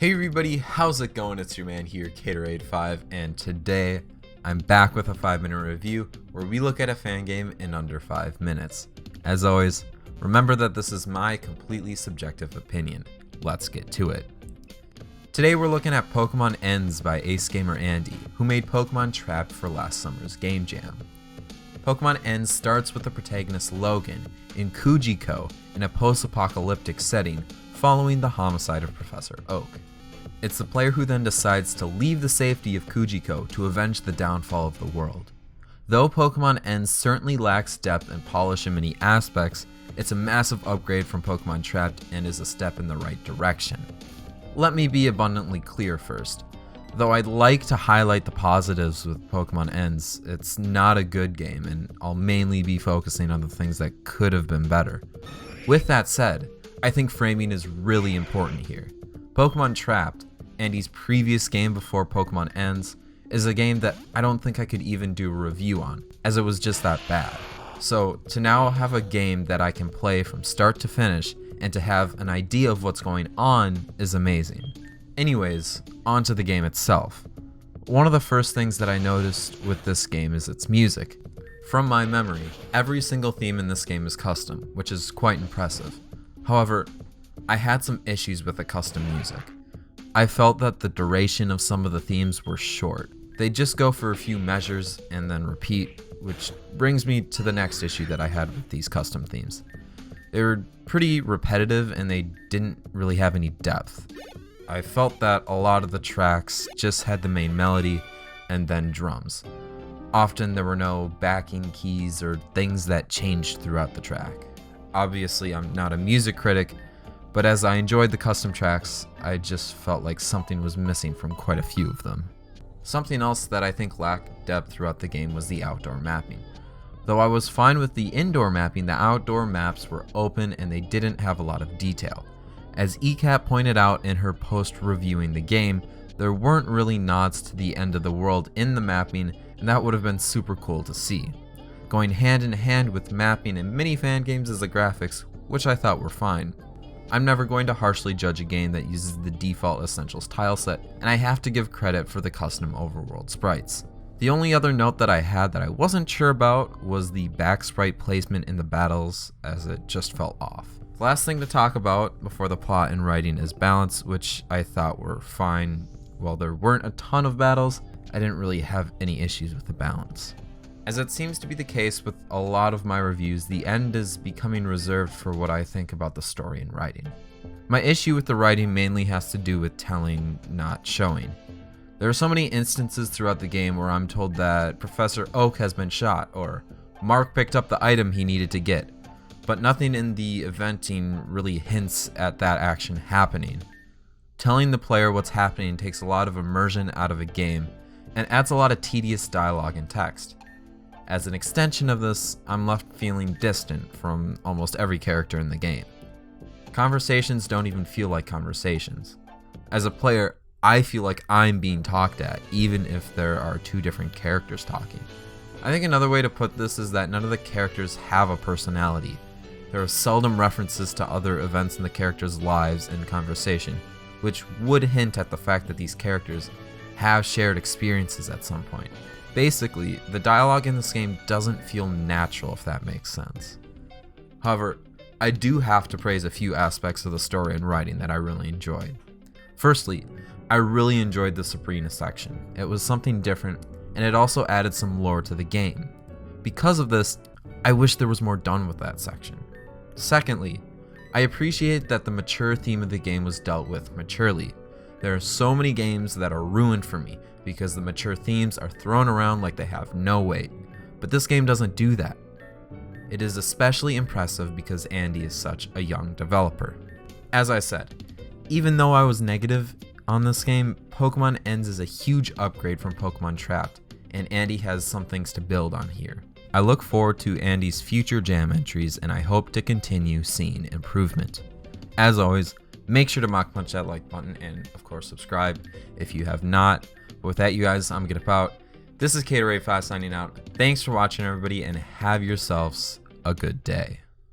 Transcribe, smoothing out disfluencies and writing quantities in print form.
Hey everybody, how's it going? It's your man here, Caterade5, and today I'm back with a 5-minute review where we look at a fan game in under 5 minutes. As always, remember that this is my completely subjective opinion. Let's get to it. Today we're looking at Pokémon Ends by AceGamerAndy, who made Pokémon Trapped for last summer's Game Jam. Pokémon Ends starts with the protagonist Logan in Kuji Co in a post-apocalyptic setting following the homicide of Professor Oak. It's the player who then decides to leave the safety of Kuji Co to avenge the downfall of the world. Though Pokémon Ends certainly lacks depth and polish in many aspects, it's a massive upgrade from Pokémon Trapped and is a step in the right direction. Let me be abundantly clear first. Though I'd like to highlight the positives with Pokémon Ends, it's not a good game and I'll mainly be focusing on the things that could have been better. With that said, I think framing is really important here. Pokémon Trapped, Andy's previous game before Pokémon Ends, is a game that I don't think I could even do a review on, as it was just that bad. So to now have a game that I can play from start to finish and to have an idea of what's going on is amazing. Anyways, on to the game itself. One of the first things that I noticed with this game is its music. From my memory, every single theme in this game is custom, which is quite impressive. However, I had some issues with the custom music. I felt that the duration of some of the themes were short. They just go for a few measures and then repeat, which brings me to the next issue that I had with these custom themes. They were pretty repetitive and they didn't really have any depth. I felt that a lot of the tracks just had the main melody and then drums. Often there were no backing keys or things that changed throughout the track. Obviously, I'm not a music critic, but as I enjoyed the custom tracks, I just felt like something was missing from quite a few of them. Something else that I think lacked depth throughout the game was the outdoor mapping. Though I was fine with the indoor mapping, the outdoor maps were open and they didn't have a lot of detail. As ECAT pointed out in her post reviewing the game, there weren't really nods to the end of the world in the mapping, and that would have been super cool to see. Going hand in hand with mapping in many fan games is the graphics, which I thought were fine. I'm never going to harshly judge a game that uses the default Essentials tileset, and I have to give credit for the custom overworld sprites. The only other note that I had that I wasn't sure about was the back sprite placement in the battles, as it just felt off. The last thing to talk about before the plot and writing is balance, which I thought were fine. While there weren't a ton of battles, I didn't really have any issues with the balance. As it seems to be the case with a lot of my reviews, the end is becoming reserved for what I think about the story and writing. My issue with the writing mainly has to do with telling, not showing. There are so many instances throughout the game where I'm told that Professor Oak has been shot, or Mark picked up the item he needed to get, but nothing in the eventing really hints at that action happening. Telling the player what's happening takes a lot of immersion out of a game, and adds a lot of tedious dialogue and text. As an extension of this, I'm left feeling distant from almost every character in the game. Conversations don't even feel like conversations. As a player, I feel like I'm being talked at, even if there are two different characters talking. I think another way to put this is that none of the characters have a personality. There are seldom references to other events in the characters' lives in conversation, which would hint at the fact that these characters have shared experiences at some point. Basically, the dialogue in this game doesn't feel natural, if that makes sense. However, I do have to praise a few aspects of the story and writing that I really enjoyed. Firstly, I really enjoyed the Sabrina section. It was something different, and it also added some lore to the game. Because of this, I wish there was more done with that section. Secondly, I appreciate that the mature theme of the game was dealt with maturely. There are so many games that are ruined for me because the mature themes are thrown around like they have no weight, but this game doesn't do that. It is especially impressive because Andy is such a young developer. As I said, even though I was negative on this game, Pokémon Ends is a huge upgrade from Pokémon Trapped, and Andy has some things to build on here. I look forward to Andy's future jam entries, and I hope to continue seeing improvement. As always, make sure to mock punch that like button and of course subscribe if you have not. But with that, you guys, I'm gonna get out. This is Caterade5 signing out. Thanks for watching, everybody, and have yourselves a good day.